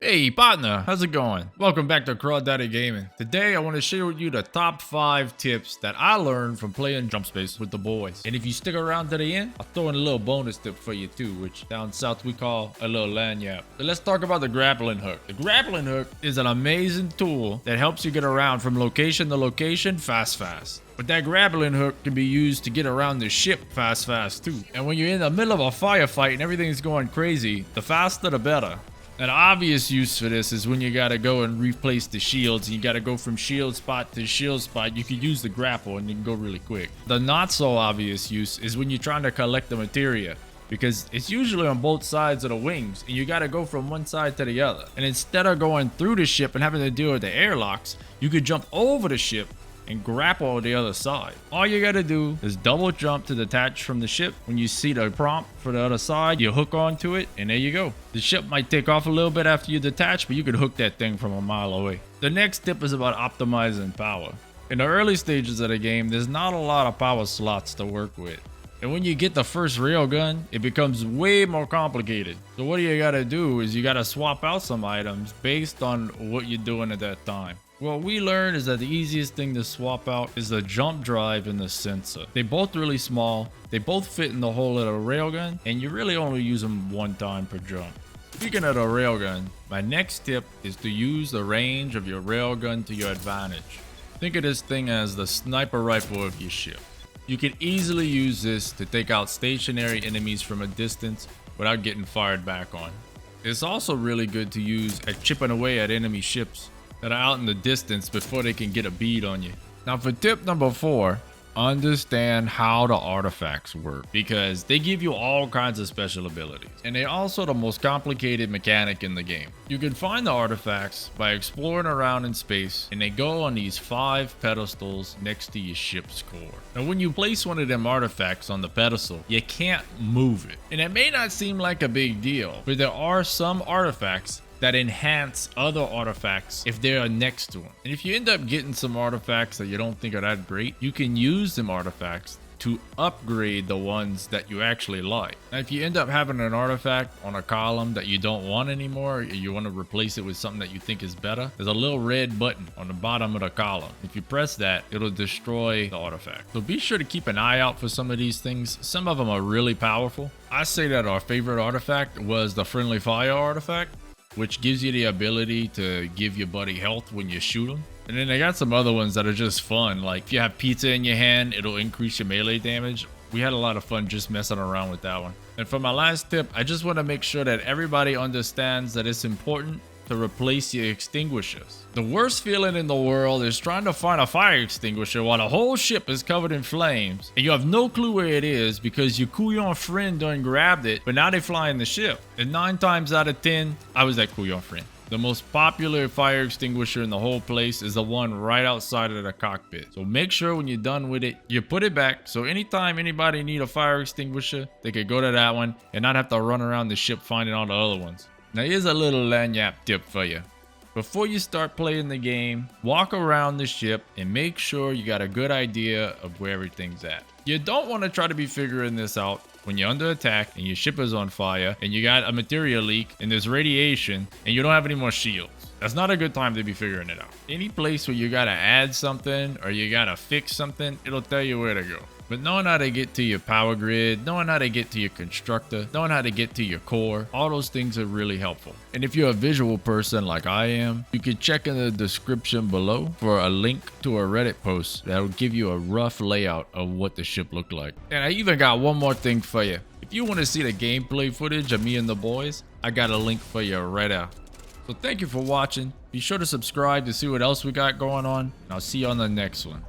Hey partner, how's it going? Welcome back to Crawdaddy Gaming. Today I want to share with you the top 5 tips that I learned from playing Jump Space with the boys. And if you stick around to the end, I'll throw in a little bonus tip for you too, which down south we call a little lanyard. So let's talk about the grappling hook. The grappling hook is an amazing tool that helps you get around from location to location fast. But that grappling hook can be used to get around the ship fast too. And when you're in the middle of a firefight and everything's going crazy, the faster the better. An obvious use for this is when you gotta go and replace the shields. You gotta go from shield spot to shield spot. You could use the grapple and you can go really quick. The not so obvious use is when you're trying to collect the materia, because it's usually on both sides of the wings and you gotta go from one side to the other. And instead of going through the ship and having to deal with the airlocks, you could jump over the ship and grapple on the other side. All you gotta do is double jump to detach from the ship. When you see the prompt for the other side, you hook onto it and there you go. The ship might take off a little bit after you detach, but you could hook that thing from a mile away. The next tip is about optimizing power. In the early stages of the game, there's not a lot of power slots to work with. And when you get the first railgun, it becomes way more complicated. So what you gotta do is you gotta swap out some items based on what you're doing at that time. What we learned is that the easiest thing to swap out is the jump drive and the sensor. They're both really small, they both fit in the hole of the railgun, and you really only use them one time per jump. Speaking of the railgun, my next tip is to use the range of your railgun to your advantage. Think of this thing as the sniper rifle of your ship. You can easily use this to take out stationary enemies from a distance without getting fired back on. It's also really good to use at chipping away at enemy ships that are out in the distance before they can get a bead on you. Now for tip number 4, understand how the artifacts work, because they give you all kinds of special abilities, and they're also the most complicated mechanic in the game. You can find the artifacts by exploring around in space, and they go on these 5 pedestals next to your ship's core. Now when you place one of them artifacts on the pedestal, you can't move it, and it may not seem like a big deal, but there are some artifacts that enhance other artifacts if they are next to them. And if you end up getting some artifacts that you don't think are that great, you can use them artifacts to upgrade the ones that you actually like. Now if you end up having an artifact on a column that you don't want anymore, or you want to replace it with something that you think is better, there's a little red button on the bottom of the column. If you press that, it'll destroy the artifact. So be sure to keep an eye out for some of these things. Some of them are really powerful. I say that our favorite artifact was the friendly fire artifact, which gives you the ability to give your buddy health when you shoot him. And then they got some other ones that are just fun, like if you have pizza in your hand, it'll increase your melee damage. We had a lot of fun just messing around with that one. And for my last tip, I just want to make sure that everybody understands that it's important to replace your extinguishers. The worst feeling in the world is trying to find a fire extinguisher while the whole ship is covered in flames and you have no clue where it is because your couillon friend done grabbed it, but now they fly in the ship. And 9 times out of 10, I was that couillon friend. The most popular fire extinguisher in the whole place is the one right outside of the cockpit. So make sure when you're done with it, you put it back. So anytime anybody need a fire extinguisher, they could go to that one and not have to run around the ship finding all the other ones. Now here's a little lanyard tip for you. Before you start playing the game, walk around the ship and make sure you got a good idea of where everything's at. You don't want to try to be figuring this out when you're under attack and your ship is on fire and you got a material leak and there's radiation and you don't have any more shields. That's not a good time to be figuring it out. Any place where you gotta add something or you gotta fix something, it'll tell you where to go. But knowing how to get to your power grid, knowing how to get to your constructor, knowing how to get to your core, all those things are really helpful. And if you're a visual person like I am, you can check in the description below for a link to a Reddit post that will give you a rough layout of what the ship looked like. And I even got one more thing for you. If you want to see the gameplay footage of me and the boys, I got a link for you right there. So thank you for watching. Be sure to subscribe to see what else we got going on, and I'll see you on the next one.